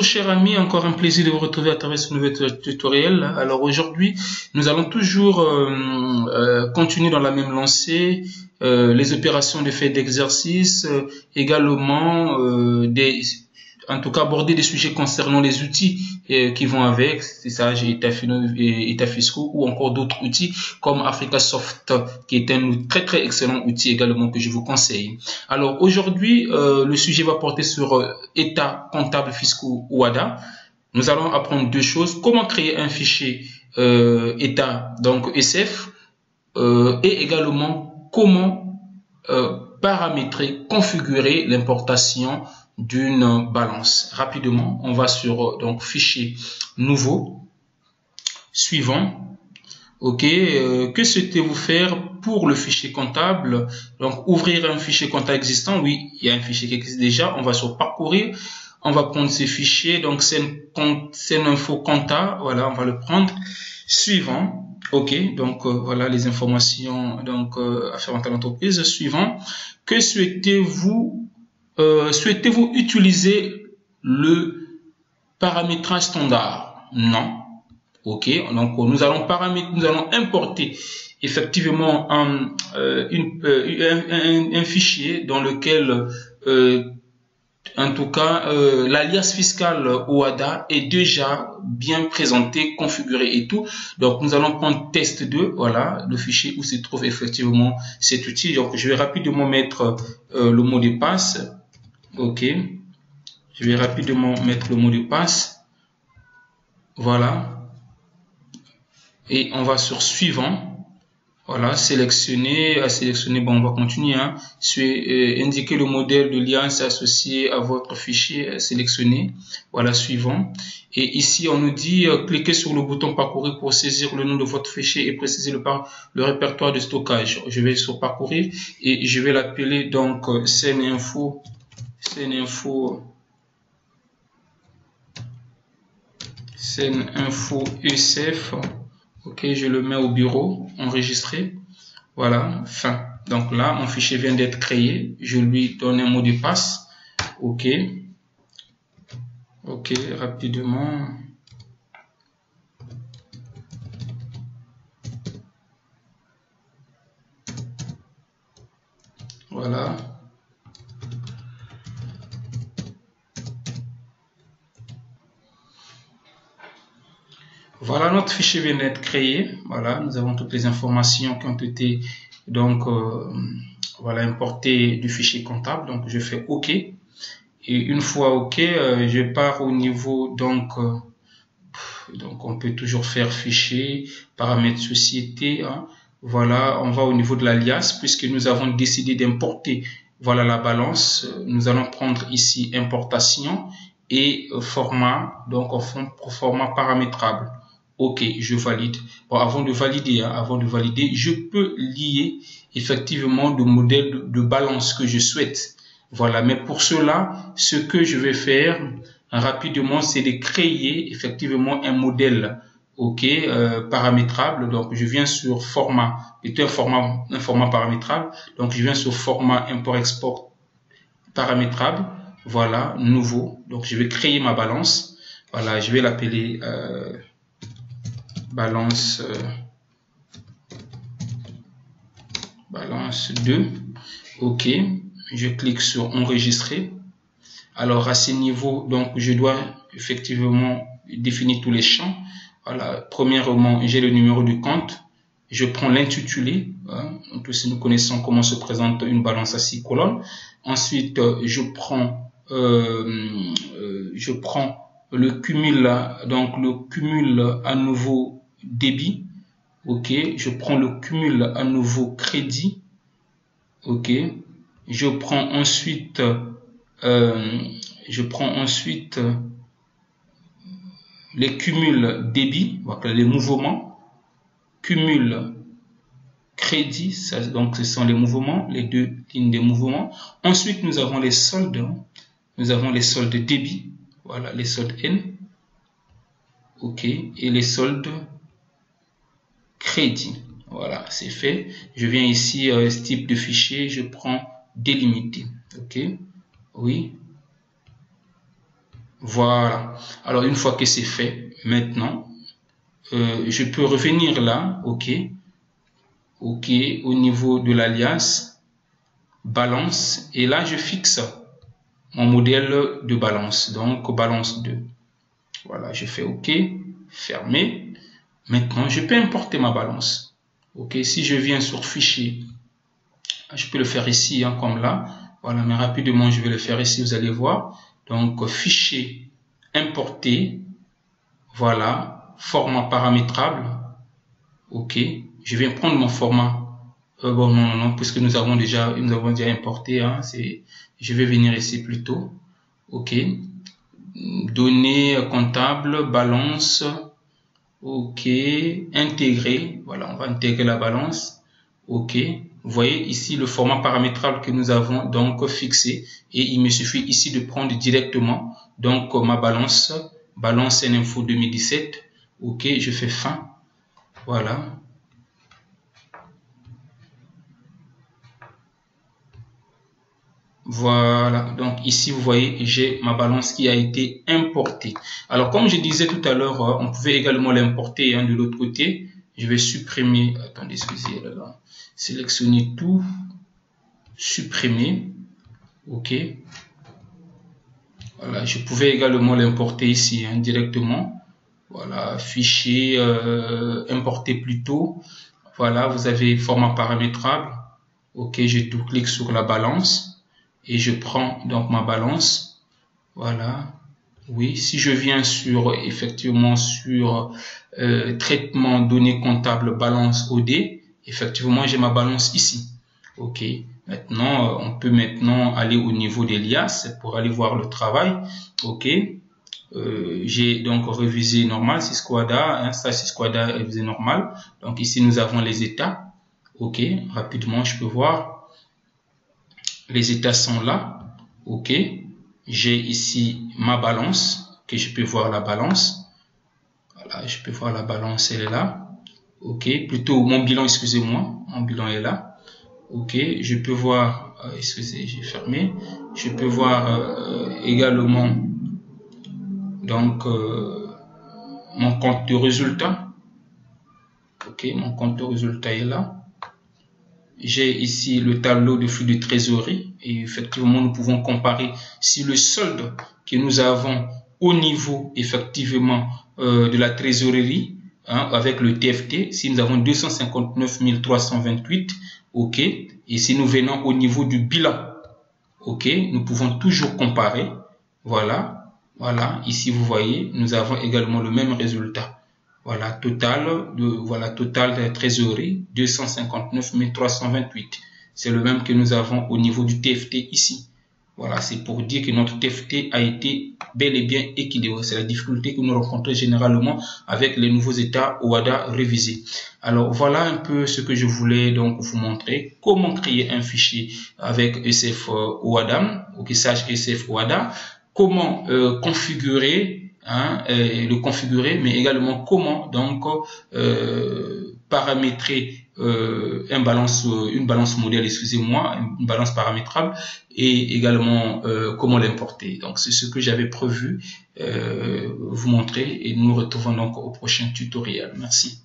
chers amis, encore un plaisir de vous retrouver à travers ce nouvel tutoriel. Alors aujourd'hui, nous allons toujours continuer dans la même lancée, les opérations de fait d'exercice, également en tout cas aborder des sujets concernant les outils qui vont avec, c'est ça, états fiscaux ou encore d'autres outils comme Africasoft, qui est un très excellent outil également que je vous conseille. Alors aujourd'hui, le sujet va porter sur état comptable fiscaux ou ADA. Nous allons apprendre deux choses: comment créer un fichier état, donc SF, et également comment paramétrer, configurer l'importation d'une balance. Rapidement, on va sur donc fichier nouveau, suivant. Ok, que souhaitez-vous faire pour le fichier comptable? Donc ouvrir un fichier comptable existant. Oui, il y a un fichier qui existe déjà. On va sur parcourir, on va prendre ce fichier, donc c'est une info compta, voilà, on va le prendre. Suivant. Ok, donc voilà les informations donc afférentes à l'entreprise. Suivant. Que souhaitez-vous utiliser le paramétrage standard? Non. Ok, donc nous allons importer effectivement un fichier dans lequel en tout cas l'alias fiscal OADA est déjà bien présenté, configuré et tout. Donc nous allons prendre test 2, voilà le fichier où se trouve effectivement cet outil. Donc je vais rapidement mettre le mot de passe. Ok, je vais rapidement mettre le mot de passe, voilà, et on va sur suivant, voilà, sélectionner, bon, on va continuer, hein. Indiquer le modèle de lien associé à votre fichier, sélectionner, voilà, suivant, et ici on nous dit cliquez sur le bouton parcourir pour saisir le nom de votre fichier et préciser le répertoire de stockage. Je vais sur parcourir et je vais l'appeler donc SENinfo ECF. Ok, je le mets au bureau, enregistré. Voilà, fin. Donc là, mon fichier vient d'être créé. Je lui donne un mot de passe. Ok. Ok, rapidement. Voilà. Voilà, notre fichier vient d'être créé. Voilà, nous avons toutes les informations qui ont été donc voilà, importées du fichier comptable. Donc je fais OK. Et une fois OK, je pars au niveau donc on peut toujours faire fichier, paramètres société. Hein. Voilà, on va au niveau de l'alias puisque nous avons décidé d'importer. Voilà la balance. Nous allons prendre ici importation et format, donc en fond format paramétrable. Ok, je valide. Bon, avant de valider, je peux lier effectivement le modèle de balance que je souhaite. Voilà, mais pour cela, ce que je vais faire rapidement, c'est de créer effectivement un modèle, ok, paramétrable. Donc, je viens sur format, c'est un format paramétrable. Donc, je viens sur format import-export paramétrable. Voilà, nouveau. Donc, je vais créer ma balance. Voilà, je vais l'appeler balance 2. Ok, je clique sur enregistrer. Alors à ce niveau, donc je dois effectivement définir tous les champs. Voilà, premièrement, j'ai le numéro du compte. Je prends l'intitulé. Hein. Tous nous connaissons comment se présente une balance à 6 colonnes. Ensuite, je prends le cumul là, donc le cumul à nouveau débit. Ok, je prends le cumul à nouveau crédit. Ok, je prends ensuite les cumuls débit, voilà, les mouvements, cumul crédit, ça, donc ce sont les mouvements, les deux lignes des mouvements. Ensuite, nous avons les soldes, débit, voilà, les soldes N, ok, et les soldes crédit. Voilà, c'est fait. Je viens ici, ce type de fichier, je prends délimité. Ok, oui. Voilà. Alors, une fois que c'est fait, maintenant, je peux revenir là, ok, ok, au niveau de l'alias, balance, et là, je fixe mon modèle de balance, donc balance 2. Voilà, je fais ok, fermer. Maintenant, je peux importer ma balance. Ok, si je viens sur fichier, je peux le faire ici, hein, comme là. Voilà, mais rapidement, je vais le faire ici, vous allez voir. Donc, fichier, importer, voilà, format paramétrable. Ok, je vais prendre mon format. Bon, non, puisque nous avons déjà importé, hein, je vais venir ici plutôt. Ok, données comptables, balance. Ok, intégrer, voilà, on va intégrer la balance. Ok, vous voyez ici le format paramétrable que nous avons donc fixé, et il me suffit ici de prendre directement donc ma balance Info 2017. Ok, je fais fin, voilà. Voilà, donc ici vous voyez, j'ai ma balance qui a été importée. Alors comme je disais tout à l'heure, on pouvait également l'importer, hein, de l'autre côté. Je vais supprimer, attendez, excusez, là, sélectionner tout, supprimer, ok. Voilà, je pouvais également l'importer ici, hein, directement. Voilà, fichier, importer plutôt. Voilà, vous avez format paramétrable. Ok, je double-clique sur la balance. Et je prends donc ma balance, voilà. Oui, si je viens sur effectivement sur traitement données comptables balance OD, effectivement j'ai ma balance ici. Ok, maintenant on peut maintenant aller au niveau des liasses pour aller voir le travail. Ok, j'ai donc révisé normal, Sysquada, hein, ça Sysquada révisé normal. Donc ici nous avons les états. Ok, rapidement je peux voir. Les états sont là, ok. J'ai ici ma balance, que je peux voir la balance. Voilà, je peux voir la balance, elle est là, ok. Plutôt mon bilan, excusez-moi, mon bilan est là, ok. Je peux voir, excusez, j'ai fermé. Je peux voir également donc mon compte de résultat, ok. Mon compte de résultat est là. J'ai ici le tableau de flux de trésorerie et effectivement nous pouvons comparer si le solde que nous avons au niveau effectivement de la trésorerie, hein, avec le TFT, si nous avons 259 328, ok, et si nous venons au niveau du bilan, ok, nous pouvons toujours comparer, voilà, voilà, ici vous voyez, nous avons également le même résultat. Voilà, total de trésorerie, 259 328. C'est le même que nous avons au niveau du TFT ici. Voilà, c'est pour dire que notre TFT a été bel et bien équilibré. C'est la difficulté que nous rencontrons généralement avec les nouveaux états OHADA révisés. Alors, voilà un peu ce que je voulais donc vous montrer. Comment créer un fichier avec ECF OHADA, ou qui sache ECF OHADA. Comment configurer, hein, le configurer, mais également comment donc paramétrer une balance modèle, excusez-moi, une balance paramétrable, et également comment l'importer. Donc c'est ce que j'avais prévu vous montrer, et nous retrouvons donc au prochain tutoriel. Merci.